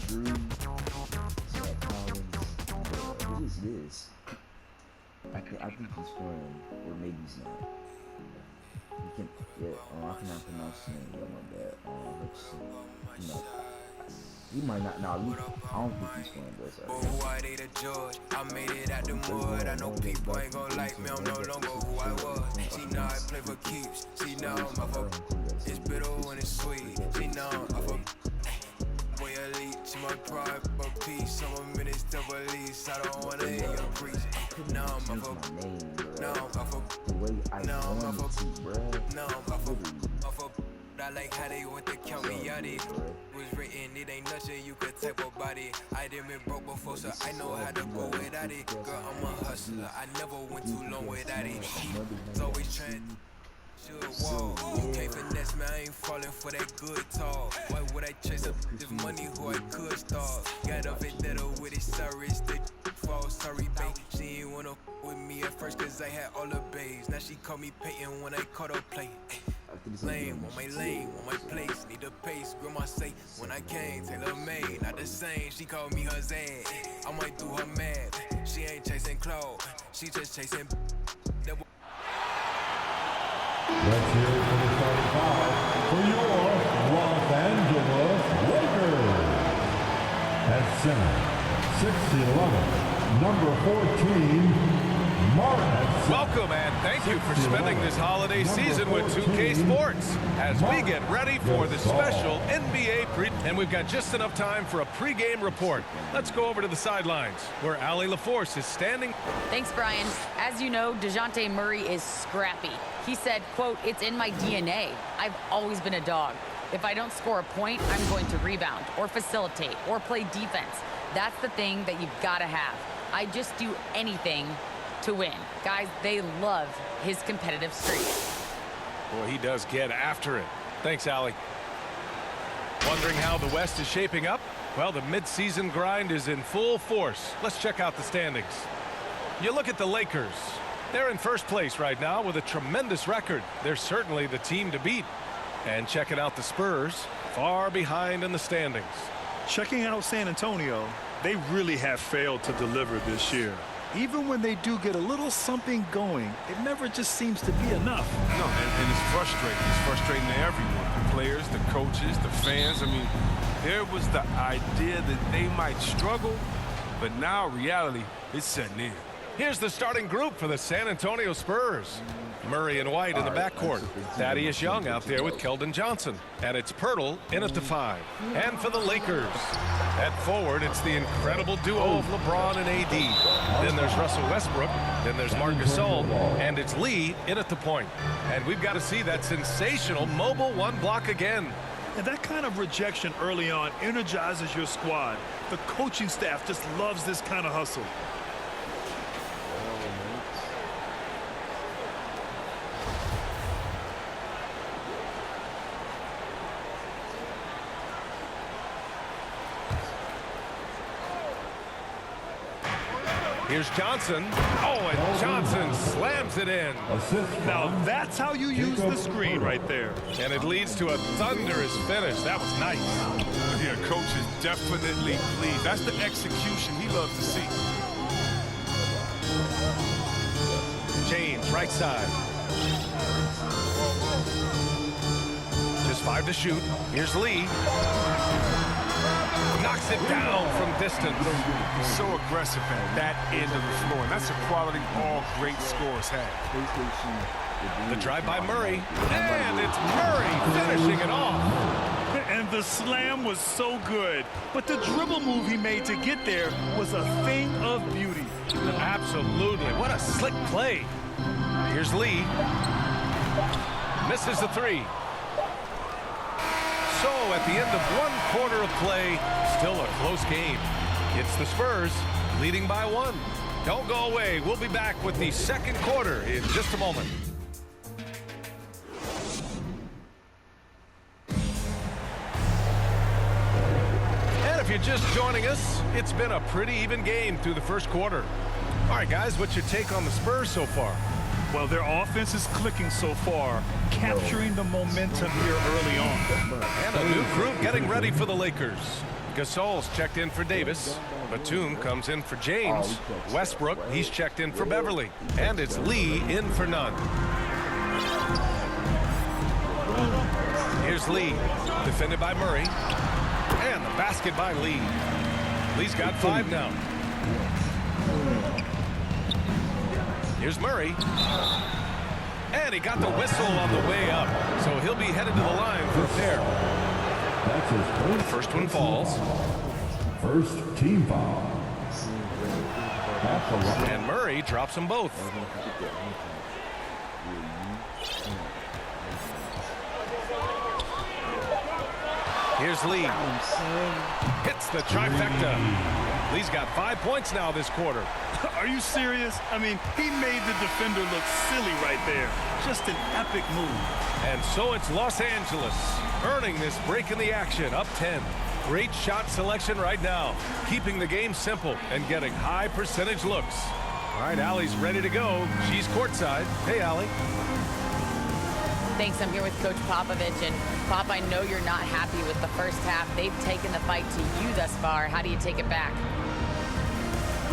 Drew, Zach Collins. It is this. I think he's foreign, or maybe he's not. He can, yeah. I cannot pronounce his name. My bad. Let's see. No. He might not. Nah, I don't think he's foreign, but it's alright. I made it out the mud. I know people ain't gon' like me. I'm no longer who I was. See now I play for keeps. See now I'm off of. It's bitter when it's sweet. See now I'm off of. Boy elite, she my pride, but peace. I'm a minute to release. I don't wanna hear your preach. Now I'm off of. Now I'm off of. Now I'm off of. Now I'm off of. I like how they want to count me out it. Was written, it ain't nothing you could type about it. I done been broke before, so I know how to go without it. Girl, I'm a hustler, I never went too long without it. It's always trying to whoa. Can't finesse me, I ain't falling for that good talk. Why would I chase up this money who I could start? Got a vendetta with it, sorry, it's the fall, sorry, babe. She ain't wanna with me at first, cause I had all the babes. Now she called me Peyton when I caught her playing. Lane, on my lane, on my place, need a pace, grandma say, when I came, Taylor made, not the same, she called me her Zan, I might do her mad, she ain't chasing clothes, she just chasing. Let's hear it for the starting five for your Los Angeles Lakers. At center, 6'11", number 14, Martin. Welcome and thank you for spending this holiday season with 2K Sports as we get ready for the special NBA pre. And we've got just enough time for a pregame report. Let's go over to the sidelines where Allie LaForce is standing. Thanks, Brian. As you know, DeJounte Murray is scrappy. He said, quote, "It's in my DNA. I've always been a dog. If I don't score a point, I'm going to rebound or facilitate or play defense. That's the thing that you've got to have. I just do anything to win." Guys, they love his competitive streak. Boy, he does get after it. Thanks, Allie. Wondering how the West is shaping up? Well, the midseason grind is in full force. Let's check out the standings. You look at the Lakers. They're in first place right now with a tremendous record. They're certainly the team to beat. And checking out the Spurs, far behind in the standings. Checking out San Antonio, they really have failed to deliver this year. Even when they do get a little something going, it never just seems to be enough. No, and it's frustrating. It's frustrating to everyone. The players, the coaches, the fans. I mean, there was the idea that they might struggle, but now reality is setting in. Here's the starting group for the San Antonio Spurs. Murray and White in the backcourt. Thaddeus Young out there with Keldon Johnson. And it's Pirtle in at the 5. And for the Lakers, at forward, it's the incredible duo of LeBron and AD. Then there's Russell Westbrook. Then there's Marc Gasol. And it's Lee in at the point. And we've got to see that sensational mobile one block again. And that kind of rejection early on energizes your squad. The coaching staff just loves this kind of hustle. Here's Johnson. Oh, and Johnson slams it in. Now that's how you use the screen right there. And it leads to a thunderous finish. That was nice. Yeah, coach is definitely pleased. That's the execution he loves to see. James, right side. Just 5 to shoot. Here's Lee. Knocks it down from distance. He's so aggressive at that end of the floor, and that's a quality all great scorers have. The drive by Murray, and it's Murray finishing it off. And the slam was so good, but the dribble move he made to get there was a thing of beauty. Absolutely, what a slick play. Here's Lee. Misses the 3. So at the end of 1 quarter of play, still a close game. It's the Spurs leading by 1. Don't go away. We'll be back with the second quarter in just a moment. And if you're just joining us, it's been a pretty even game through the first quarter. All right, guys, what's your take on the Spurs so far? Well, their offense is clicking so far, capturing the momentum here early on. And a new group getting ready for the Lakers. Gasol's checked in for Davis. Batum comes in for James. Westbrook, he's checked in for Beverly. And it's Lee in for Nunn. Here's Lee, defended by Murray. And the basket by Lee. Lee's got 5 now. Here's Murray. And he got the whistle on the way up. So he'll be headed to the line for a pair. That's his First one falls. first team foul. That's a lot. And Murray drops them both. Here's Lee. Hits the trifecta. Lee's got 5 points now this quarter. Are you serious? I mean, he made the defender look silly right there. Just an epic move. And so it's Los Angeles earning this break in the action, up 10. Great shot selection right now, keeping the game simple and getting high percentage looks. All right, Allie's ready to go. She's courtside. Hey, Allie. Thanks. I'm here with Coach Popovich. And, Pop, I know you're not happy with the first half. They've taken the fight to you thus far. How do you take it back?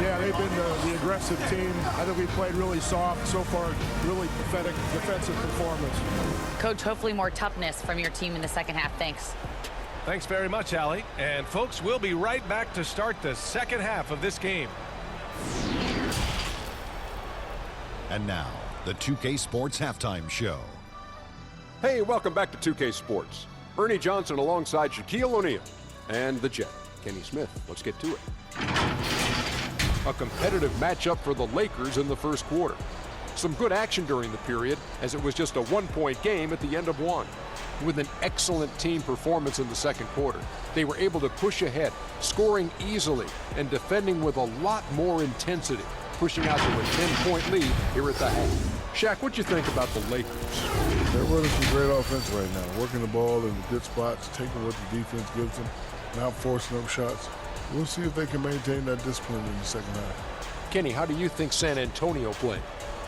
Yeah, they've been the aggressive team. I think we played really soft so far. Really pathetic defensive performance. Coach, hopefully more toughness from your team in the second half. Thanks. Thanks very much, Allie. And, folks, we'll be right back to start the second half of this game. And now, the 2K Sports Halftime Show. Hey, welcome back to 2K Sports. Ernie Johnson alongside Shaquille O'Neal and the Jet, Kenny Smith. Let's get to it. A competitive matchup for the Lakers in the first quarter. Some good action during the period, as it was just a one-point game at the end of one. With an excellent team performance in the second quarter, they were able to push ahead, scoring easily and defending with a lot more intensity, pushing out to a 10-point lead here at the half. Shaq, what you think about the Lakers? They're running some great offense right now, working the ball in good spots, taking what the defense gives them, not forcing up shots. We'll see if they can maintain that discipline in the second half. Kenny, how do you think San Antonio played?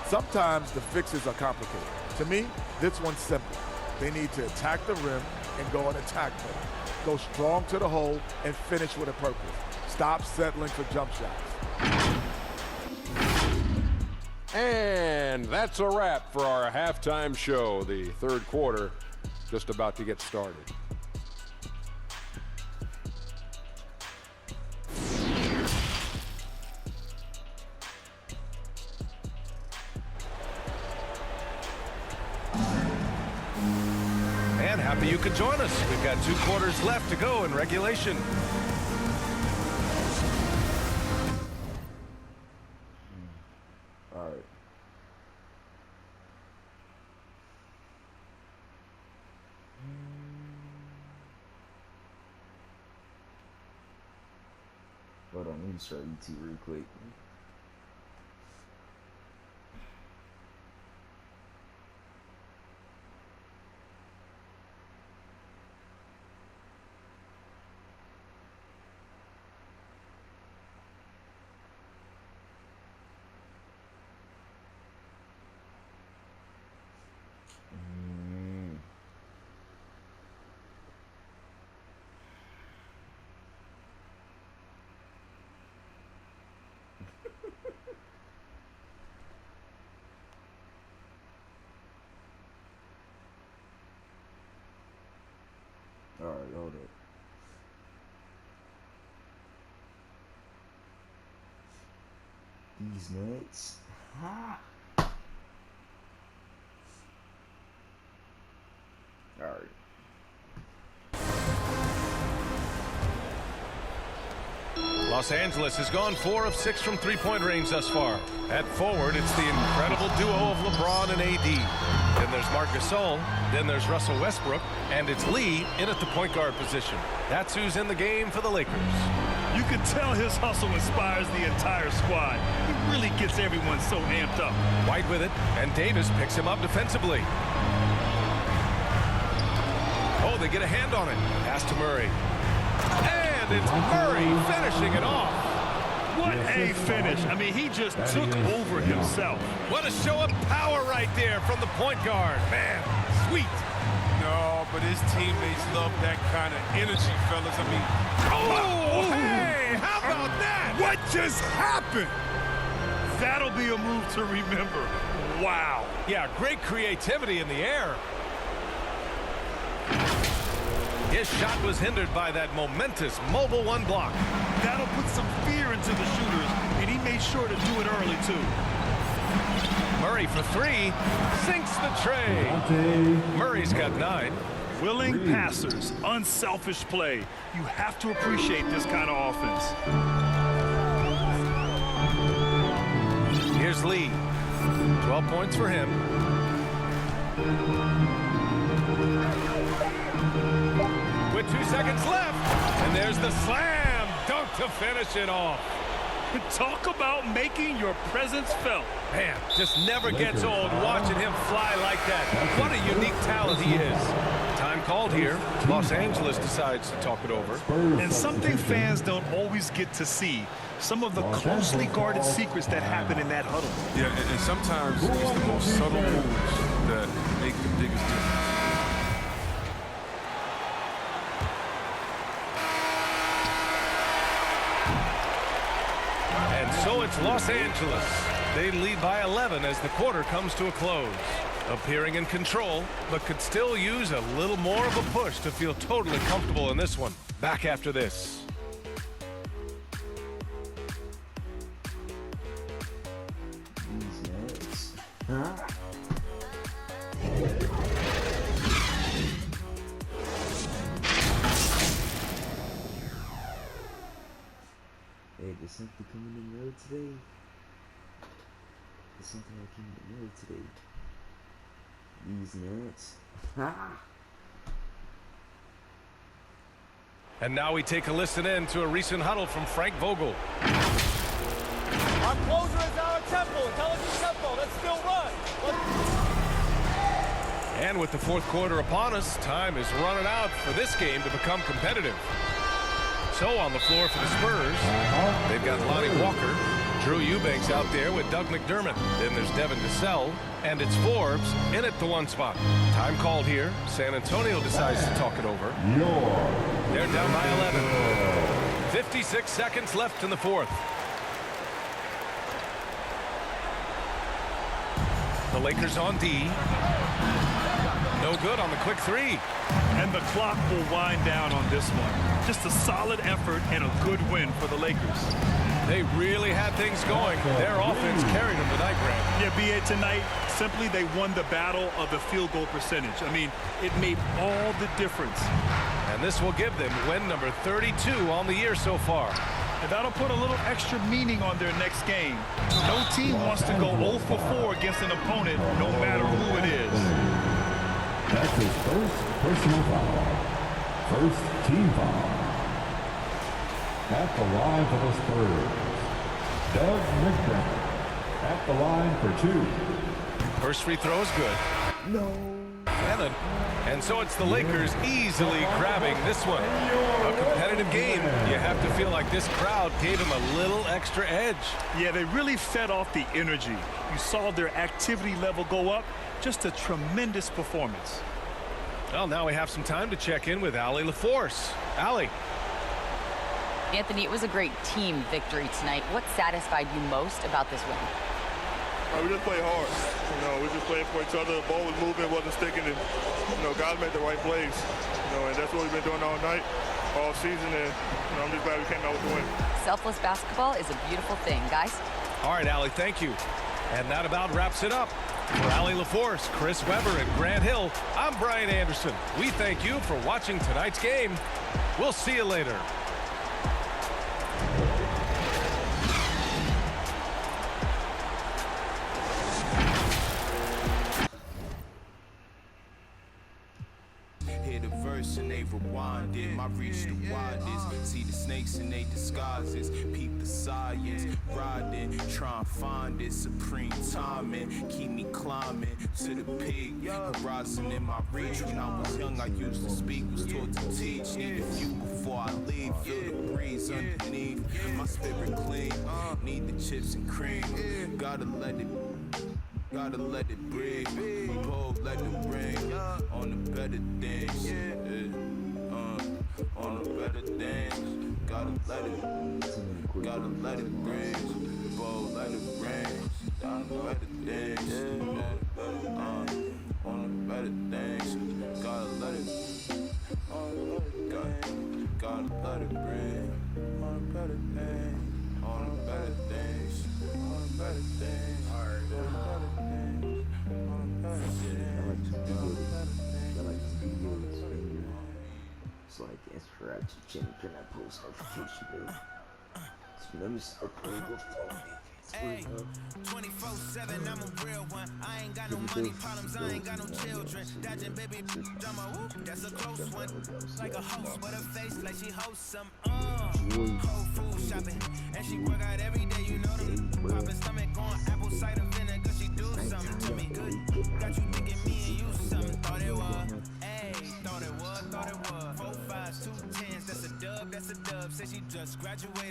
Sometimes the fixes are complicated. To me, this one's simple. They need to attack the rim and go on attack mode. Go strong to the hole and finish with a purpose. Stop settling for jump shots. And that's a wrap for our halftime show. The third quarter just about to get started. And happy you could join us. We've got 2 quarters left to go in regulation. All right. Hold on, let me start ET real quick. All right, hold up. These nuts. Ha! All right. Los Angeles has gone 4 of 6 from three-point range thus far. At forward, it's the incredible duo of LeBron and AD. Then there's Marc Gasol, then there's Russell Westbrook, and it's Lee in at the point guard position. That's who's in the game for the Lakers. You can tell his hustle inspires the entire squad. He really gets everyone so amped up. White with it, and Davis picks him up defensively. Oh, they get a hand on it. Pass to Murray. And it's Murray finishing it off. What a finish. I mean, he just took over himself. What a show of power right there from the point guard. Man, sweet. No, but his teammates love that kind of energy, fellas. I mean, Oh, hey, how about that? What just happened? That'll be a move to remember. Wow. Yeah, great creativity in the air. His shot was hindered by that momentous mobile one block. That'll put some fear into the shooters, and he made sure to do it early, too. Murray for three, sinks the tray. Murray's got 9. Willing passers, unselfish play. You have to appreciate this kind of offense. Here's Lee. 12 points for him. With 2 seconds left. And there's the slam dunk to finish it off. Talk about making your presence felt. Man, just never gets old watching him fly like that. What a unique talent he is. Time called here. Los Angeles decides to talk it over. And something fans don't always get to see. Some of the closely guarded secrets that happen in that huddle. yeah, and sometimes it's the most subtle moves that make the biggest difference. And so it's Los Angeles. They lead by 11 as the quarter comes to a close. Appearing in control, but could still use a little more of a push to feel totally comfortable in this one. Back after this. These nuts. Huh? Hey, there's something coming in the mail today. There's something that came in the mail today. These nuts. Ha! And now we take a listen in to a recent huddle from Frank Vogel. Our closer is our tempo. Intelligent tempo. Let's still run. And with the fourth quarter upon us, time is running out for this game to become competitive. So on the floor for the Spurs, they've got Lonnie Walker, Drew Eubanks out there with Doug McDermott. Then there's Devin Vassell, and it's Forbes in at the 1 spot. Time called here. San Antonio decides to talk it over. They're down by 11. 56 seconds left in the fourth. The Lakers on D. No good on the quick three. And the clock will wind down on this one. Just a solid effort and a good win for the Lakers. They really had things going. Their offense carried them tonight, Grant. Yeah, B.A. tonight, simply they won the battle of the field goal percentage. I mean, it made all the difference. And this will give them win number 32 on the year so far. And that'll put a little extra meaning on their next game. No team wants to go 0 for 4 against an opponent, no matter who it is. That's his first personal foul. First team foul. At the line for the Spurs, Doug McDermott. At the line for 2. First free throw is good. No. And so it's the Lakers easily grabbing this one. A competitive game. You have to feel like this crowd gave them a little extra edge. Yeah, they really fed off the energy. You saw their activity level go up. Just a tremendous performance. Well, now we have some time to check in with Allie LaForce. Allie. Anthony, it was a great team victory tonight. What satisfied you most about this win? We just played hard. We just played for each other. The ball was moving, wasn't sticking, and guys made the right plays. And that's what we've been doing all night, all season, and I'm just glad we came out with the win. Selfless basketball is a beautiful thing, guys. All right, Allie, thank you. And that about wraps it up. For Allie LaForce, Chris Webber, and Grant Hill, I'm Brian Anderson. We thank you for watching tonight's game. We'll see you later. Hear the verse and they rewind it. My reach the widest. See the snakes in they disguises. Peep the science. Riding, try and find it. Supreme timing. Keep me climbing to the peak. Horizon in my reach. When I was young, I used to speak. Was taught to teach. Need a few before I leave. Feel the breeze underneath. My spirit clean. Need the chips and cream. Gotta let it breathe. Pull, let it ring. On the better things. On the better things. Gotta let it ring. Pull, let it ring. On the better things. On the better things. Gotta let it. Gotta let it ring. On the better things. On the better things. On the better things. On the better things. On the better things. It's like, it's for I just turn that post notification, baby. So let me start playing with phone. Hey, 24/7, I'm a real one. I ain't got no money problems, I ain't got no children. Dodging baby drama, whoop, that's a close one. Like a host, but her face like she hosts some. Whole food shopping, and she work out every day, you know them. Popping stomach on apple cider vinegar, she do something to me good. Got you thinking me and you something, thought it was. Hey, thought it was. 4 5s, 2 10s, that's a dub. Said she just graduated.